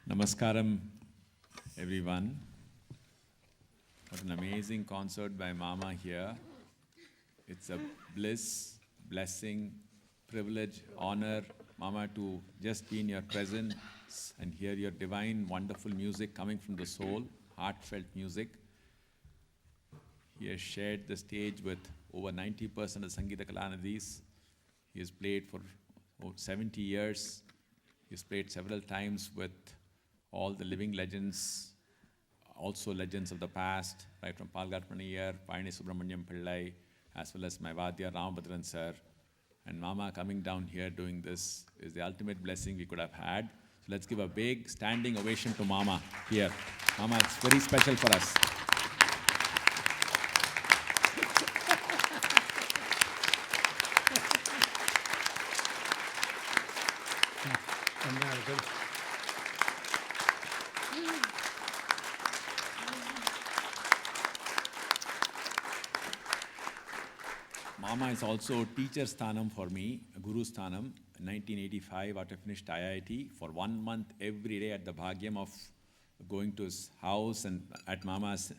Namaskaram, everyone. What an amazing concert by Mama here. It's a bliss, blessing, privilege, honor, Mama, to just be in your presence and hear your divine, wonderful music coming from the soul, heartfelt music. He has shared the stage with over 90% of the Sangeeta Kalanidhis. He has played for over 70 years. He's played several times with all the living legends, also legends of the past, right from Palgar Paniyar, Payani Subramanyam Pillai, as well as my Vadya Ramabhadran sir. And Mama coming down here doing this is the ultimate blessing we could have had. So let's give a big standing ovation to Mama here. Mama, it's very special for us. Mama is also teacher sthanam for me, Guru sthanam. In 1985, after I finished IIT, for 1 month every day at the Bhagyam of going to his house and at Mama's,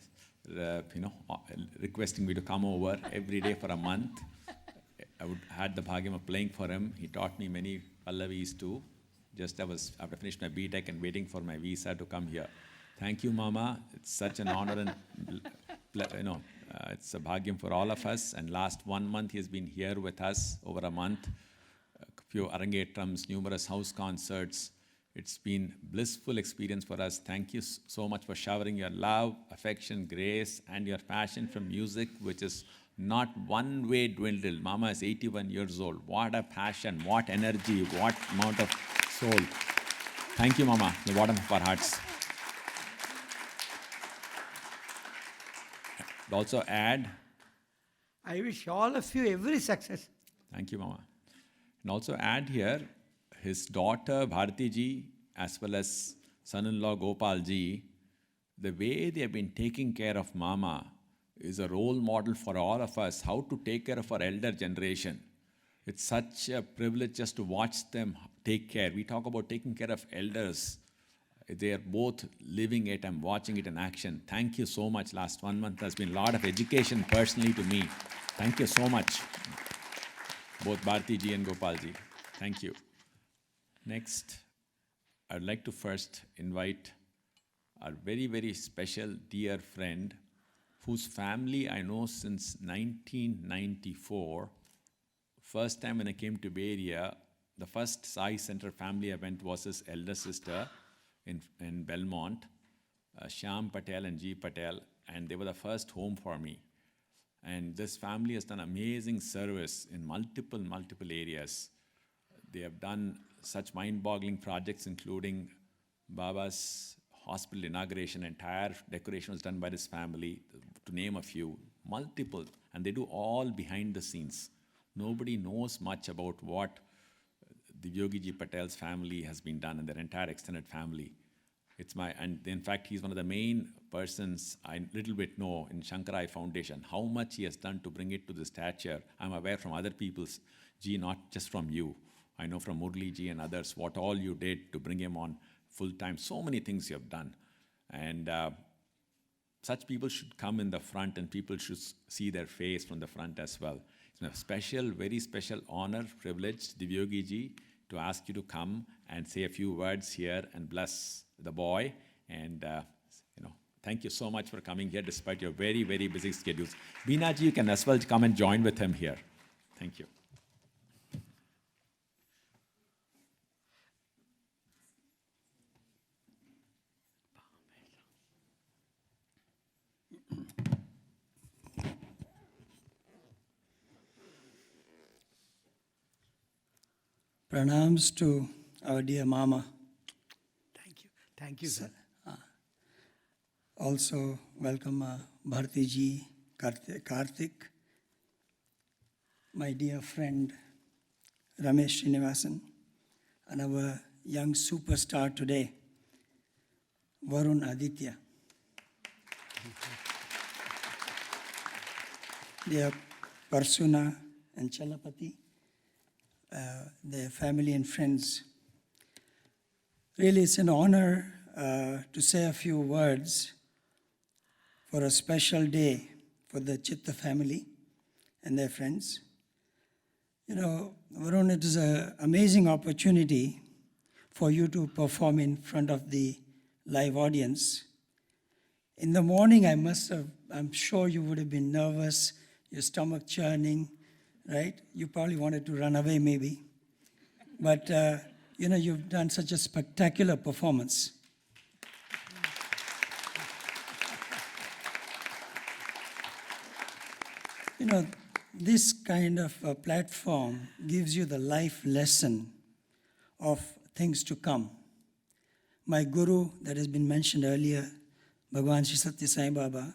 requesting me to come over every day for a month. I had the Bhagyam of playing for him. He taught me many Pallavis too. Just I was, after I finished my B.Tech and waiting for my visa to come here. Thank you, Mama. It's such an honor and, it's a bhagyam for all of us. And last 1 month, he has been here with us, over a month. A few Arangetrams, numerous house concerts. It's been blissful experience for us. Thank you so much for showering your love, affection, grace, and your passion for music, which is not one way dwindled. Mama is 81 years old. What a passion, what energy, what amount of soul. Thank you, Mama, from the bottom of our hearts. Also add, I wish all of you every success. Thank you, Mama. And also add here, his daughter Bharati ji, as well as son-in-law Gopal ji, the way they have been taking care of Mama is a role model for all of us, how to take care of our elder generation. It's such a privilege just to watch them take care. We talk about taking care of elders. They are both living it and watching it in action. Thank you so much. Last 1 month has been a lot of education personally to me. Thank you so much, both Bharti ji and Gopal ji. Thank you. Next, I'd like to first invite our very, very special dear friend, whose family I know since 1994. First time when I came to Bay Area, the first Sai Center family event was his elder sister in Belmont, Shyam Patel and G. Patel, and they were the first home for me. And this family has done amazing service in multiple areas. They have done such mind-boggling projects, including Baba's hospital inauguration. Entire decoration was done by this family, to name a few, multiple, and they do all behind the scenes. Nobody knows much about what the Yogi Ji Patel's family has been done and their entire extended family. And in fact, he's one of the main persons I little bit know in Shankarai Foundation, how much he has done to bring it to the stature. I'm aware from other people's, Ji, not just from you. I know from Murli Ji and others, what all you did to bring him on full time. So many things you have done. And such people should come in the front and people should see their face from the front as well. It's a special, very special honor, privilege, Divyogi Ji, to ask you to come and say a few words here and bless the boy. And, thank you so much for coming here despite your very, very busy schedules. Beena Ji, you can as well come and join with him here. Thank you. Pranams to our dear Mama. Thank you. Thank you, sir. Also welcome Bharti ji, Karthik, my dear friend Ramesh Srinivasan, and our young superstar today, Varun Aditya. Dear Parsuna and Chalapati, their family and friends. Really, it's an honor to say a few words for a special day for the Chitta family and their friends. You know, Varun, it is an amazing opportunity for you to perform in front of the live audience. In the morning, I'm sure you would have been nervous, your stomach churning, right? You probably wanted to run away maybe. But, you've done such a spectacular performance. This kind of a platform gives you the life lesson of things to come. My guru, that has been mentioned earlier, Bhagwan Sri Satya Sai Baba,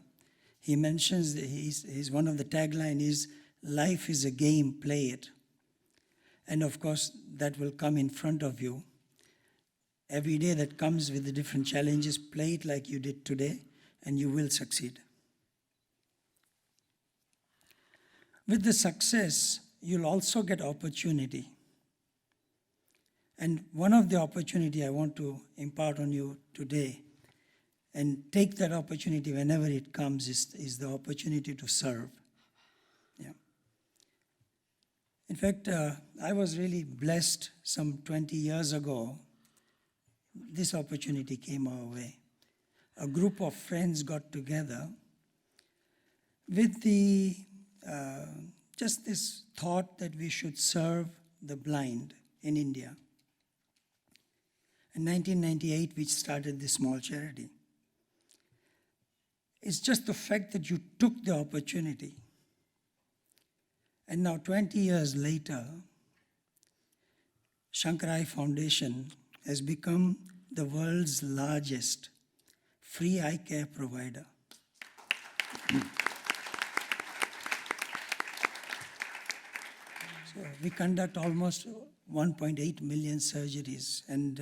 he mentions, he's one of the tagline is, life is a game, play it. And of course, that will come in front of you. Every day that comes with the different challenges, play it like you did today, and you will succeed. With the success, you'll also get opportunity. And one of the opportunity I want to impart on you today, and take that opportunity whenever it comes, is the opportunity to serve. Yeah. In fact, I was really blessed some 20 years ago. This opportunity came our way. A group of friends got together with the just this thought that we should serve the blind in India. In 1998, we started this small charity. It's just the fact that you took the opportunity. And now 20 years later, Shankarai Foundation has become the world's largest free eye care provider. So we conduct almost 1.8 million surgeries, and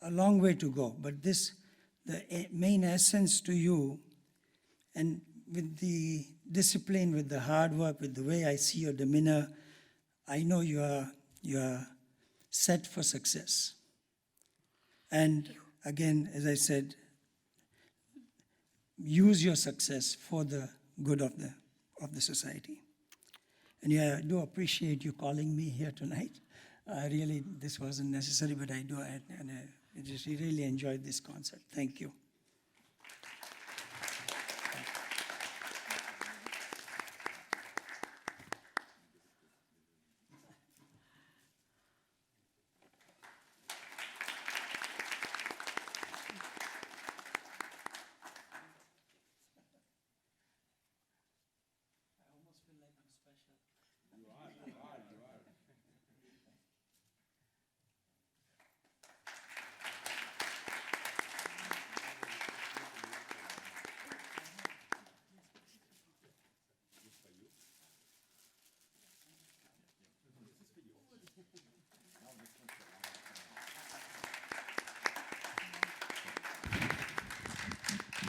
a long way to go. But the main essence to you, and with the discipline, with the hard work, with the way I see your demeanor, I know you are set for success. And again, as I said, use your success for the good of the society. And yeah, I do appreciate you calling me here tonight. Really, this wasn't necessary, but I just really enjoyed this concert. Thank you.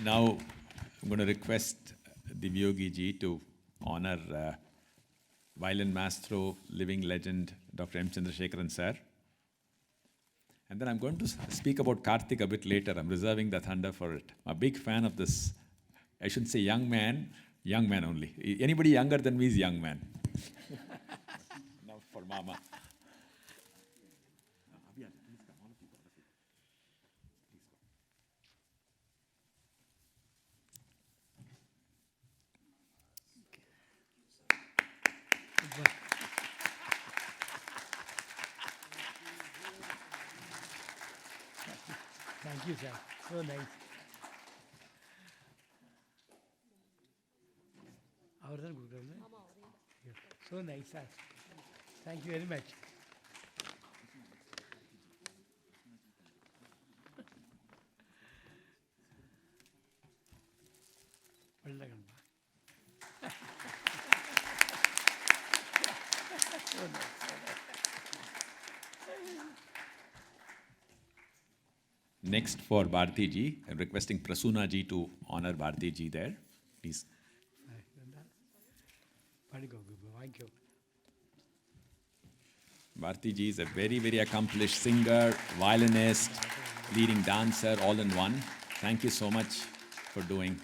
Now, I'm going to request Divyogi ji to honor violin maestro, living legend, Dr. M. Chandrasekharan sir. And then I'm going to speak about Karthik a bit later. I'm reserving the thunder for it. I'm a big fan of this, I shouldn't say young man only. Anybody younger than me is young man. Now for Mama. Thank you, sir. So nice. So nice, sir. Thank you very much. Next for Bharti ji, I'm requesting Prasuna ji to honor Bharti ji there. Please. Bharti ji is a very, very accomplished singer, violinist, leading dancer, all in one. Thank you so much for doing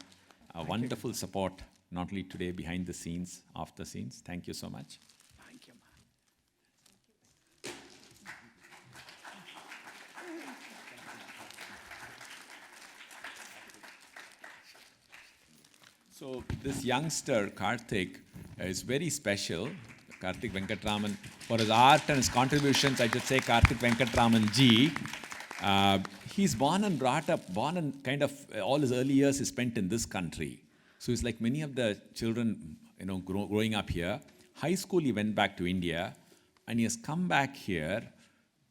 a wonderful support, not only today behind the scenes, off the scenes. Thank you so much. Thank you, ma. So this youngster, Karthik, is very special. Karthik Venkatraman, for his art and his contributions, I should say Karthik Venkatraman ji. He's born and brought up, born and kind of all his early years he spent in this country. So he's like many of the children, growing up here. High school, he went back to India, and he has come back here.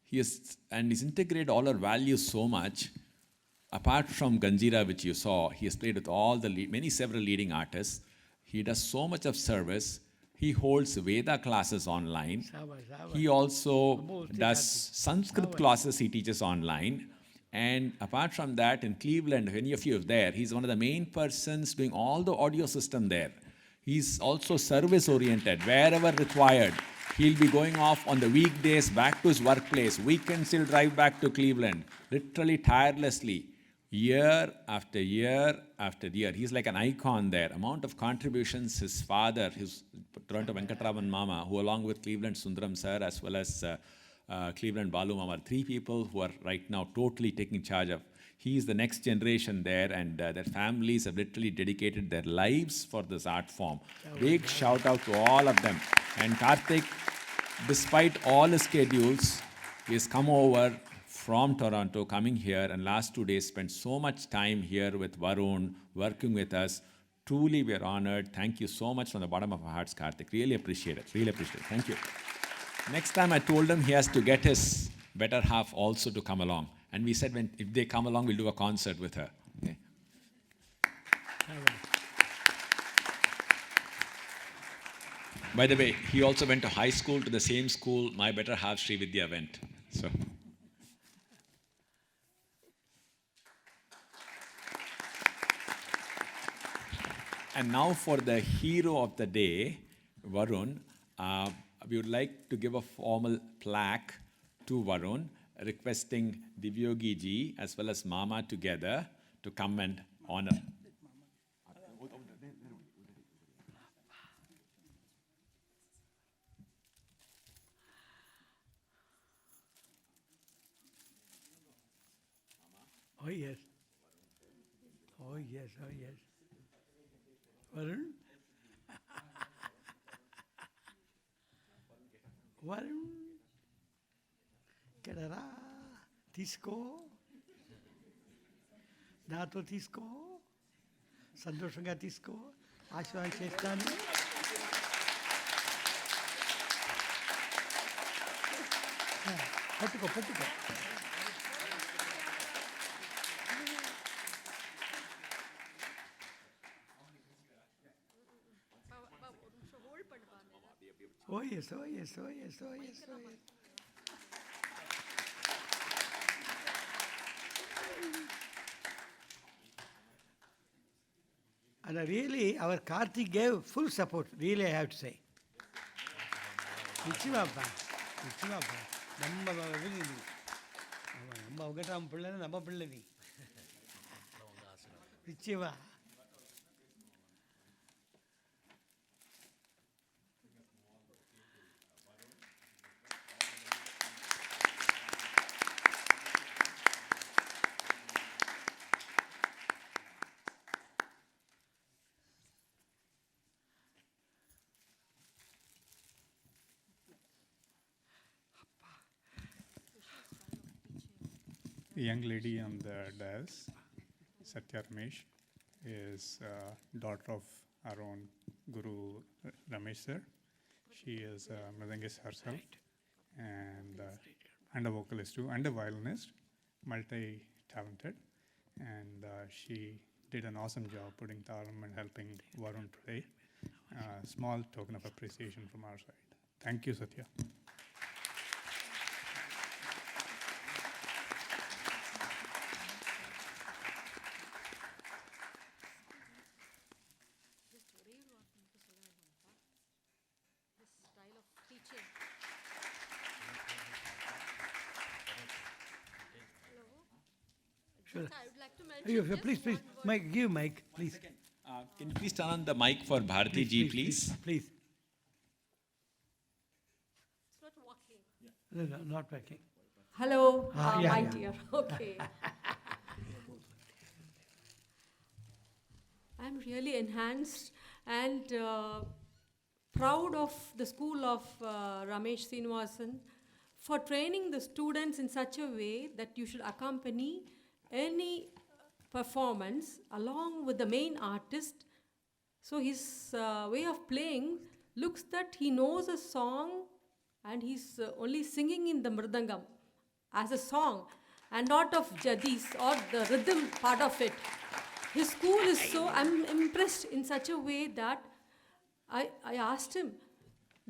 He's integrated all our values so much. Apart from Ganjira, which you saw, he has played with all the several leading artists. He does so much of service. He holds Veda classes online. He also does Sanskrit classes he teaches online. And apart from that, in Cleveland, if any of you are there, he's one of the main persons doing all the audio system there. He's also service-oriented, wherever required. He'll be going off on the weekdays back to his workplace. Weekends, he'll drive back to Cleveland, literally tirelessly. Year after year after year. He's like an icon there. Amount of contributions his father, his Toronto Venkatraman Mama, who along with Cleveland Sundaram sir, as well as Cleveland Balu Mama, 3 people who are right now totally taking charge of. He is the next generation there, and their families have literally dedicated their lives for this art form. Big shout out to all of them. And Karthik, despite all his schedules, he has come over from Toronto, coming here, and last 2 days spent so much time here with Varun, working with us. Truly, we are honored. Thank you so much from the bottom of our hearts, Karthik. Really appreciate it. Really appreciate it. Thank you. Next time I told him he has to get his better half also to come along. And we said if they come along, we'll do a concert with her. Okay? By the way, he also went to high school, to the same school my better half, Sri Vidya, went. So. And now for the hero of the day, Varun, we would like to give a formal plaque to Varun, requesting Divyogi ji as well as Mama together to come and honor. Oh, yes. Oh, yes, oh, yes. Varun? Varun? Kedara? Tisko? Nato Tisko? Sandoshanga Tisko? Ashwan Chestani? Patuko. Oh yes. And really, our Karthik gave full support, really I have to say. Nichimappa. Namma Venkatraman Pillai, Namma Pillai. Nichima. The young lady on the dais, Satya Ramesh, is daughter of our own Guru Ramesh sir. She is a Mridangist herself and a vocalist too, and a violinist, multi-talented. And she did an awesome job putting talam and helping Varun today. Small token of appreciation from our side. Thank you, Satya. Sure. I would like to mention just Please, one word. Mike, give mic, please. Can you please turn on the mic for Bharati ji, please? Please. It's not working. No, not working. Hello, yeah, my yeah. dear. Okay. I'm really enhanced and proud of the school of Ramesh Srinivasan for training the students in such a way that you should accompany any performance along with the main artist. So his way of playing looks that he knows a song and he's only singing in the mridangam as a song and not of jadis or the rhythm part of it. His school is so, I'm impressed in such a way that I asked him,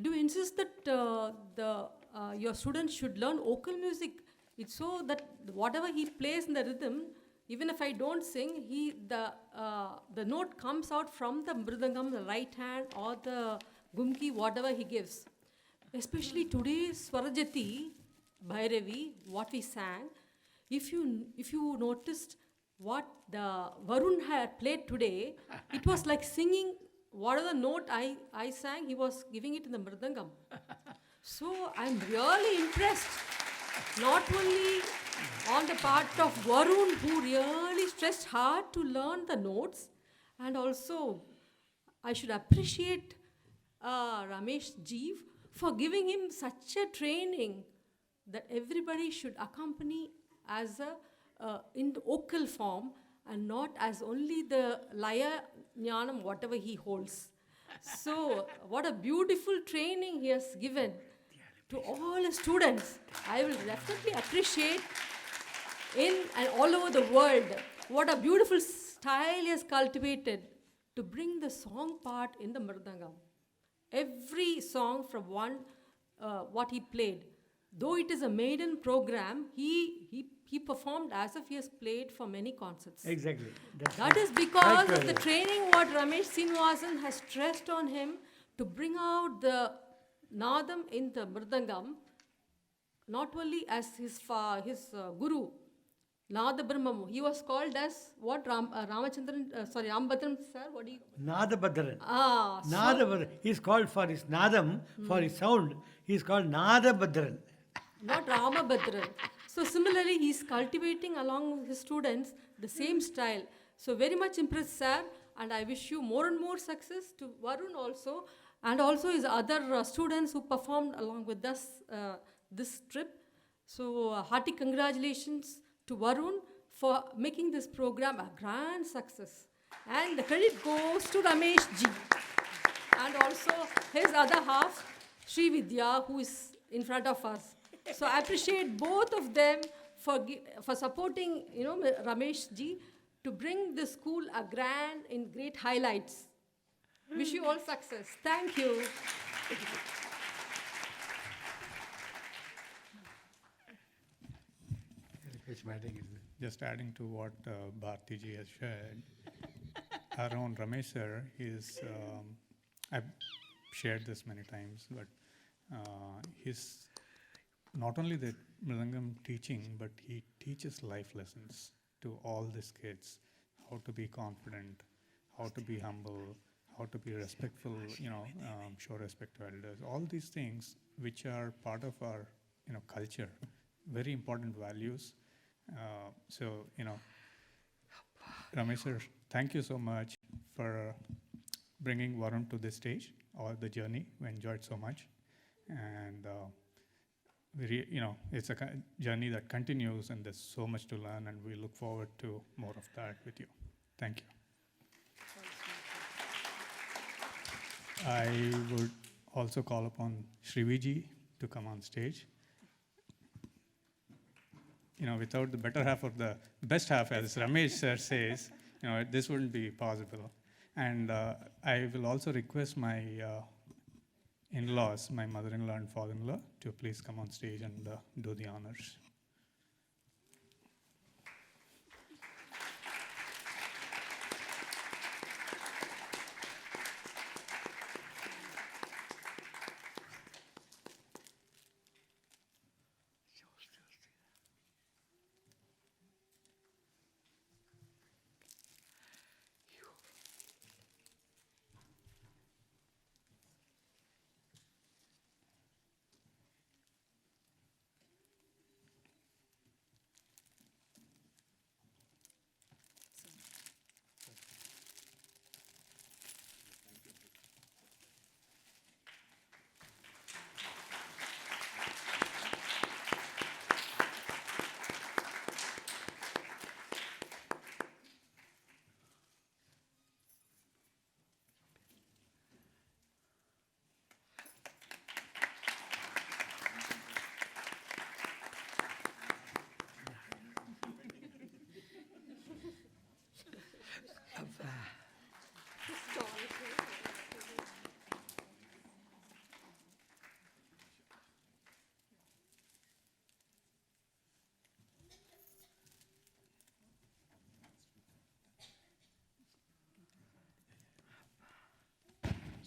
do you insist that your students should learn vocal music? It's so that whatever he plays in the rhythm, even if I don't sing, the note comes out from the mridangam, the right hand, or the gumki, whatever he gives. Especially today's Swarajati, Bhairavi, what we sang, if you noticed what the Varun had played today, it was like singing whatever note I sang, he was giving it in the mridangam. So I'm really impressed, not only on the part of Varun, who really stressed hard to learn the notes, and also I should appreciate Ramesh Ji for giving him such a training that everybody should accompany as in the vocal form and not as only the laya jnanam, whatever he holds. So, what a beautiful training he has given to all the students. I will definitely appreciate in and all over the world what a beautiful style he has cultivated to bring the song part in the mridangam. Every song from one, what he played. Though it is a maiden program, he performed as if he has played for many concerts. Exactly. That is because of the training what Ramesh Srinivasan has stressed on him to bring out the nadam in the mridangam, not only as his guru, Nada Brahmamu. He was called as what? Rambhadran sir, what do you? Nadabhadran. So Nadabhadran. He's called for his nadam, for his sound. He's called Nadabhadran. not Ramabhadran. So similarly, he's cultivating along with his students the same style. So very much impressed, sir, and I wish you more and more success to Varun also, and also his other students who performed along with us this trip. So hearty congratulations to Varun for making this program a grand success. And the credit goes to Ramesh Ji and also his other half, Sri Vidya, who is in front of us. So I appreciate both of them for supporting, Ramesh Ji to bring the school a grand in great highlights. Wish you all success. Thank you. Just adding to what Bharti ji has shared, our own Ramesh sir, I've shared this many times, but he's not only the Mridangam teaching, but he teaches life lessons to all these kids, how to be confident, how to be humble, how to be respectful, show respect to elders, all these things which are part of our, culture, very important values. Ramesh sir, thank you so much for bringing Varun to this stage or the journey. We enjoyed so much, and it's a journey that continues, and there's so much to learn, and we look forward to more of that with you. Thank you. I would also call upon Sriviji to come on stage. Without the better half of the best half, as Ramesh sir says, this wouldn't be possible. And I will also request my in-laws, my mother-in-law and father-in-law, to please come on stage and do the honors.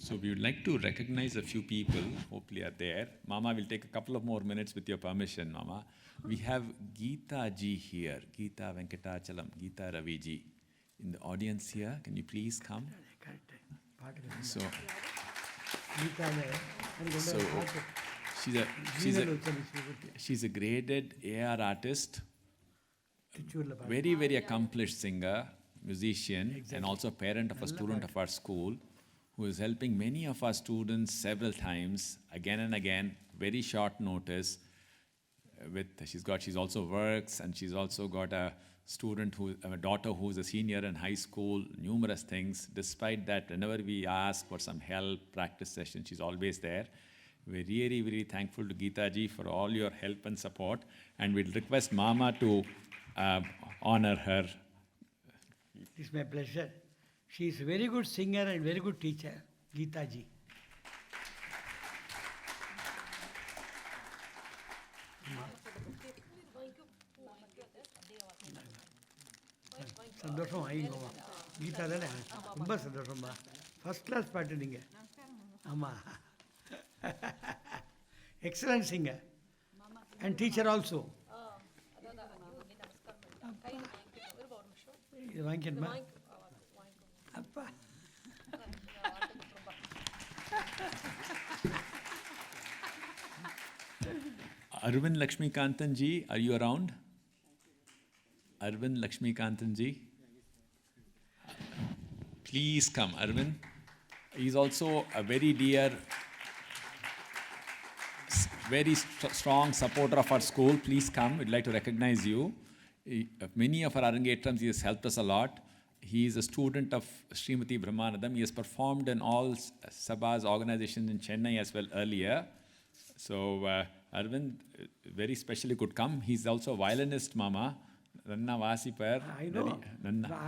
So we would like to recognize a few people, hopefully are there. Mama, will take a couple of more minutes with your permission, Mama. We have Geeta ji here, Geeta Venkatachalam, Geeta Ravi ji. In the audience here, can you please come? So, so she's a graded AR artist, very, very accomplished singer, musician, and also parent of a student of our school who is helping many of our students several times, again and again, very short notice. She's also works, and she's also got a daughter who's a senior in high school, numerous things. Despite that, whenever we ask for some help, practice session, she's always there. We're really, really thankful to Geeta ji for all your help and support, and we'll request Mama to honor her. It's my pleasure. She is a very good singer and very good teacher, Geeta ji. சந்தோஷம் வாங்கிக்கோமா கீதா தானே ரொம்ப சந்தோஷம்மா first class பாட்டு நீங்கள் ஆமாம் excellent singer and teacher also இது வாங்கிக்கணுமா அப்பா Arvind Lakshmikantan ji, are you around? Arvind Lakshmikantan ji? Please come, Arvind. He's also a very dear, very strong supporter of our school. Please come. We'd like to recognize you. Many of our Arangetrams, he has helped us a lot. He is a student of Srimati Brahmanadam. He has performed in all Sabha's organizations in Chennai as well earlier. So, Arvind very specially could come. He's also a violinist, Mama. Nanna Vasipar. I know.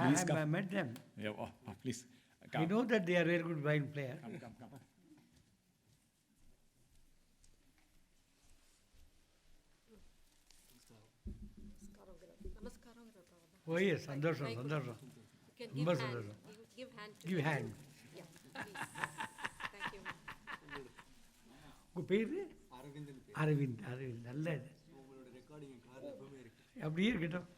Please come. I met them. Yeah, please. Come. I know that they are very good violin player. Come. Oh yes, சந்தோஷம் சந்தோஷம் ரொம்ப சந்தோஷம் give hand உங்க பேரு அரவிந்த் நல்லது அப்படியே இருக்கட்டும்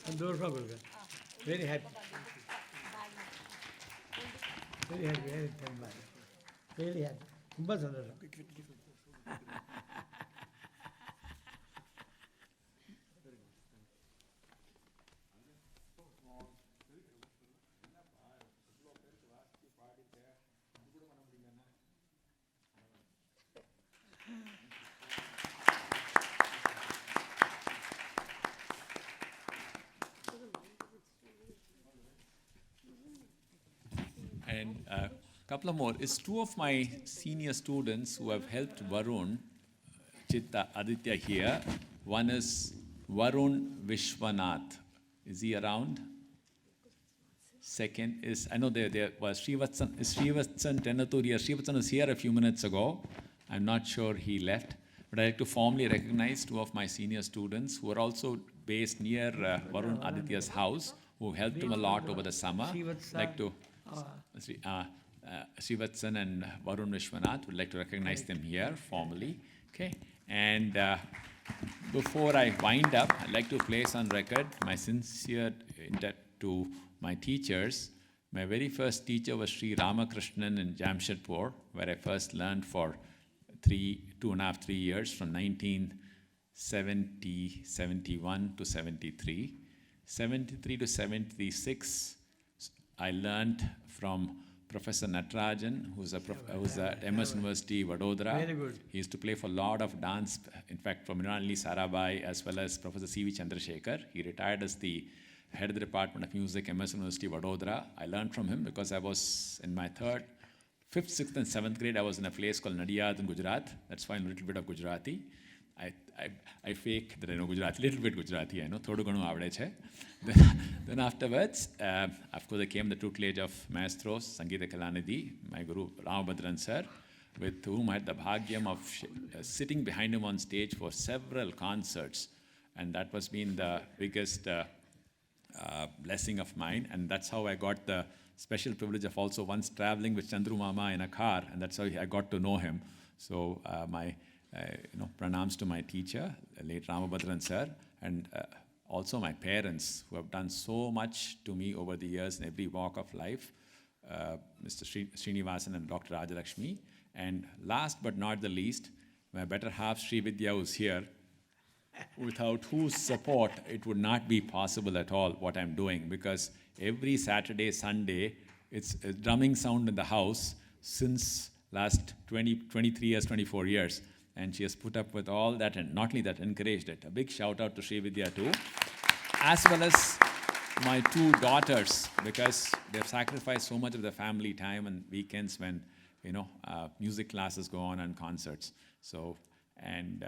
சந்தோஷமாக கொடுங்க வெரி ஹாப்பி ரொம்ப சந்தோஷம் And a couple of more. It's two of my senior students who have helped Varun, Chitta, Aditya here. One is Varun Vishwanath. Is he around? Second is, I know there was Srivatsan Tenatur here. Srivatsan was here a few minutes ago. I'm not sure he left. But I'd like to formally recognize two of my senior students who are also based near Varun Aditya's house, who helped him a lot over the summer. Like to Srivatsan and Varun Vishwanath, would like to recognize them here formally. Okay. And before I wind up, I'd like to place on record my sincere debt to my teachers. My very first teacher was Sri Ramakrishnan in Jamshedpur, where I first learned for 3 years, from 1971 to 73. 73 to 76, I learned from Professor Natarajan, who's at MS University, Vadodara. Very good. He used to play for a lot of dance, in fact, from Mrinalini Sarabhai, as well as Professor C.V. Chandrasekhar. He retired as the head of the Department of Music, MS University, Vadodara. I learned from him because I was in my 5th, 6th and 7th grade. I was in a place called Nadiyad in Gujarat. That's why I know a little bit of Gujarati. I fake that I know Gujarati, little bit Gujarati, I know. Thodu ganu avade chhe. Then afterwards, of course, I came the tutelage of maestros, Sangeeta Kalanidhi, my guru Ramabhadran sir, with whom I had the bhagyam of sitting behind him on stage for several concerts. and that was been the biggest blessing of mine, and that's how I got the special privilege of also once traveling with Chandru Mama in a car, and that's how I got to know him. So my pranams to my teacher, late Ramabhadran sir, and also my parents who have done so much to me over the years in every walk of life, Mr. Srinivasan and Dr. Rajalakshmi. And last but not the least, my better half Sri Vidya, who's here, without whose support it would not be possible at all what I'm doing, because every Saturday, Sunday, it's a drumming sound in the house since last 23 years, 24 years. And she has put up with all that, and not only that, encouraged it. A big shout out to Sri Vidya too, as well as my two daughters, because they've sacrificed so much of the family time and weekends when music classes go on and concerts. So, and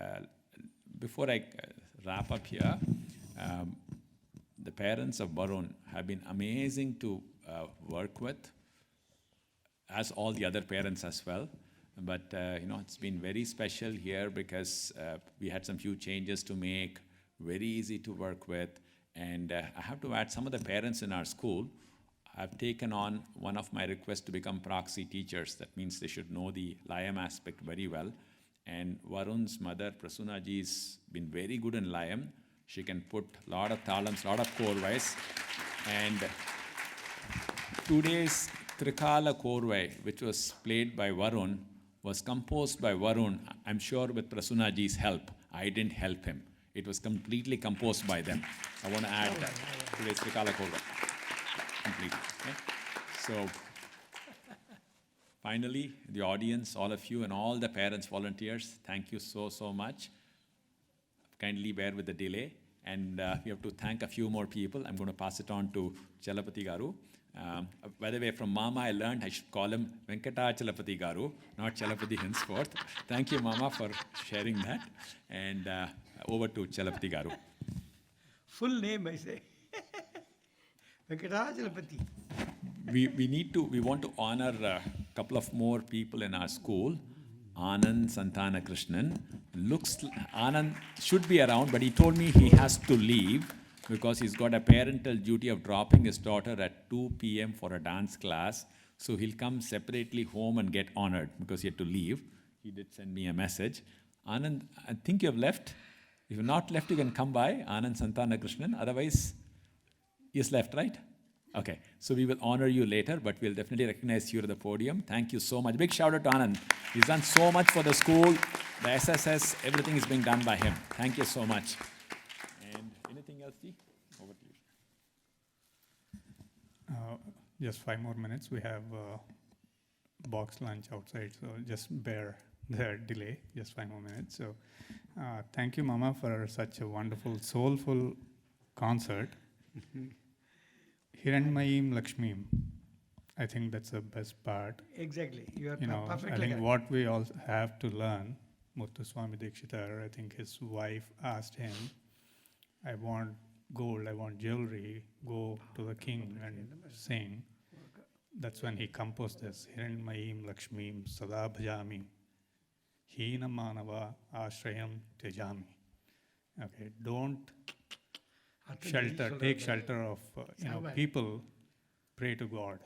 before I wrap up here, the parents of Varun have been amazing to work with, as all the other parents as well. But it's been very special here because we had some few changes to make, very easy to work with. And I have to add, some of the parents in our school have taken on one of my requests to become proxy teachers. That means they should know the Layam aspect very well. And Varun's mother, Prasunna ji, has been very good in Layam. She can put a lot of talams, a lot of korvais. And today's Trikala korvai, which was played by Varun, was composed by Varun, I'm sure with Prasunna ji's help. I didn't help him. It was completely composed by them. I want to add that. Today's Trikala korvai. Completely. Okay? So, finally, the audience, all of you and all the parents, volunteers, thank you so, so much. Kindly bear with the delay. And we have to thank a few more people. I'm going to pass it on to Chalapati Garu. By the way, from Mama, I learned I should call him Venkata Chalapati Garu, not Chalapati henceforth. Thank you, Mama, for sharing that. And over to Chalapati Garu. Full name, I say. Venkatachalapati. We want to honor a couple of more people in our school. Anand Santana Krishnan. Anand should be around, but he told me he has to leave because he's got a parental duty of dropping his daughter at 2 p.m. for a dance class. So he'll come separately home and get honored because he had to leave. He did send me a message. Anand, I think you have left. If you've not left, you can come by, Anand Santana Krishnan. Otherwise, he has left, right? Okay, so we will honor you later, but we'll definitely recognize you at the podium. Thank you so much. Big shout out to Anand. He's done so much for the school, the SSS, everything is being done by him. Thank you so much. And anything else, Ji? Over to you. Just 5 more minutes. We have box lunch outside, so just bear the delay, just 5 more minutes. So thank you, Mama, for such a wonderful, soulful concert. Hiranmayim Lakshmim. I think that's the best part. Exactly. You are I perfectly think correct. what we all have to learn, Muthuswami Dikshitar, I think his wife asked him, I want gold, I want jewelry, go to the king and sing. That's when he composed this, Hiranmayim Lakshmim Sada Bhajami, Hina Manava Ashrayam Tejami. Okay, don't take shelter of people, pray to God.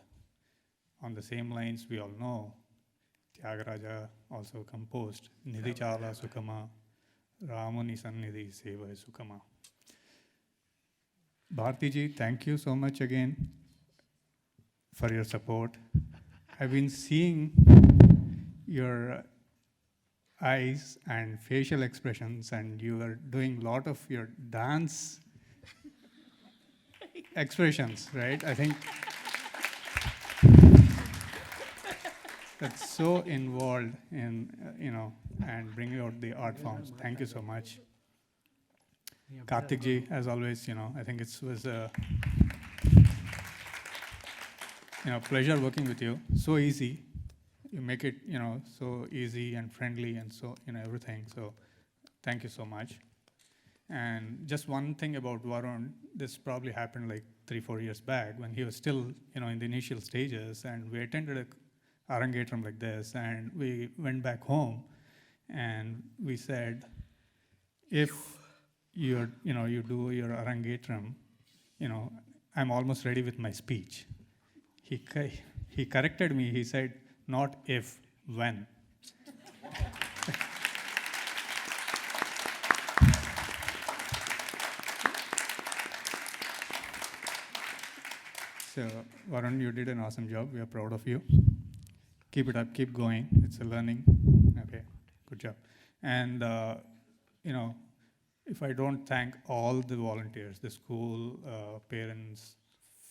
On the same lines, we all know, Tyagaraja also composed, Nidhi Chala Sukama, Ramani Sannidhi Seva Sukama. Bharti ji, thank you so much again for your support. I've been seeing your eyes and facial expressions, and you are doing a lot of your dance expressions, right? I think that's so involved in, and bringing out the art forms. Thank you so much. Karthik ji, as always, I think it was a pleasure working with you. So easy. You make it, so easy and friendly and so, everything. So thank you so much. And just one thing about Varun, this probably happened like 3-4 years back when he was still, in the initial stages, and we attended a Arangetram like this, and we went back home and we said, if you do your Arangetram, I'm almost ready with my speech. He corrected me. He said, not if, when. So, Varun, you did an awesome job. We are proud of you. Keep it up. Keep going. It's a learning. Okay, good job. And, if I don't thank all the volunteers, the school, parents,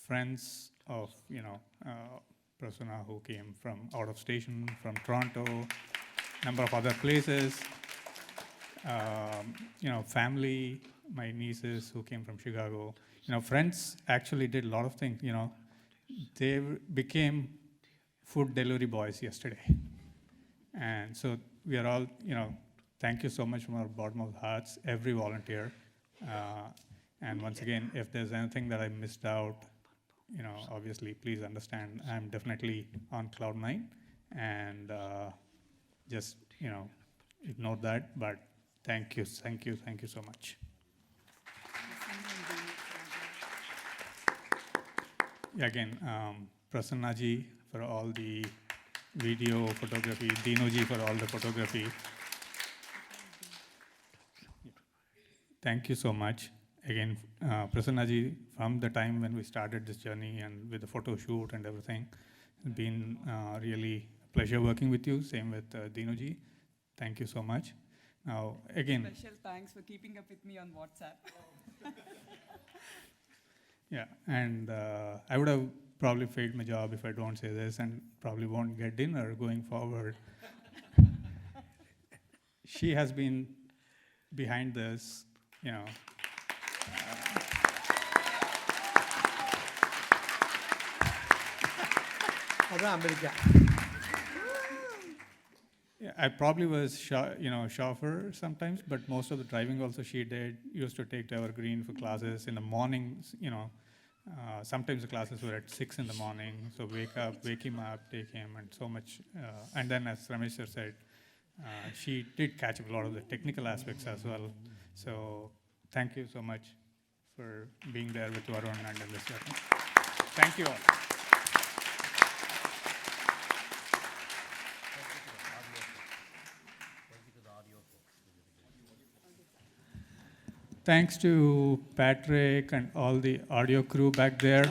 friends of, Prasanna who came from out of station, from Toronto, number of other places, family, my nieces who came from Chicago. Friends actually did a lot of things, They became food delivery boys yesterday. And so we are all, thank you so much from our bottom of hearts, every volunteer. And once again, if there's anything that I missed out, obviously, please understand, I'm definitely on cloud 9. And just, ignore that. But thank you so much. Again, Prasanna ji for all the video photography, Dino ji for all the photography. Thank you so much. Again, Prasanna ji, from the time when we started this journey and with the photo shoot and everything, it's been really a pleasure working with you. Same with Dino ji. Thank you so much. Now, again. Special thanks for keeping up with me on WhatsApp. Yeah, and I would have probably failed my job if I don't say this, and probably won't get dinner going forward. She has been behind this, America. Yeah, I probably was, chauffeur sometimes, but most of the driving also she did. Used to take to Evergreen for classes in the mornings. Sometimes the classes were at 6 in the morning. So wake him up, take him, and so much. And then, as Ramesh sir said, she did catch up a lot of the technical aspects as well. So thank you so much for being there with Varun and in this journey. Thank you all. Thanks to Patrick and all the audio crew back there.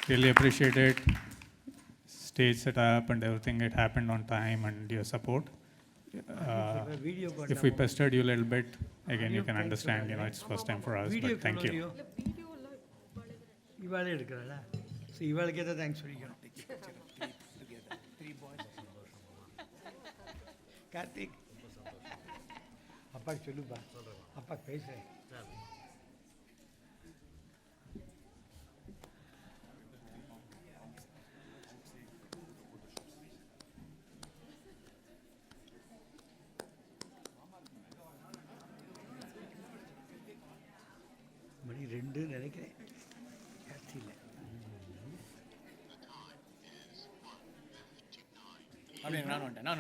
Really appreciate it. Stage setup and everything, it happened on time, and your support. If we pestered you a little bit, again, you can understand, it's first time for us, but thank you. இவாளே எடுக்கிறாளா? So இவாளுக்கே தான் thanks சொல்லிக்கணும். கார்த்திக் அப்பாக்கு சொல்லுப்பா, அப்பா பேசுகிறேன். மணி 2 நினைக்கிறேன். அப்படியே நான் வந்துட்டேன்